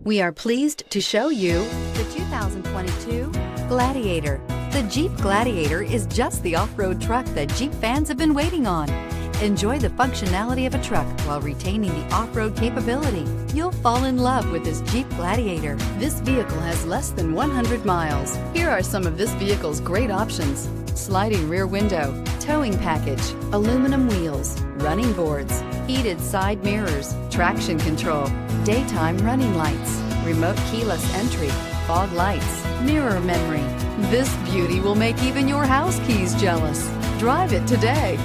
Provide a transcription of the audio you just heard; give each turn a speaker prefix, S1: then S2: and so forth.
S1: We are pleased to show you the 2022 Gladiator. The Jeep Gladiator is just the off-road truck that Jeep fans have been waiting on. Enjoy the functionality of a truck while retaining the off-road capability. You'll fall in love with this Jeep Gladiator. This vehicle has less than 100 miles. Here are some of this vehicle's great options: sliding rear window, towing package, aluminum wheels, running boards, heated side mirrors, traction control, daytime running lights, remote keyless entry, fog lights, mirror memory. This beauty will make even your house keys jealous. Drive it today.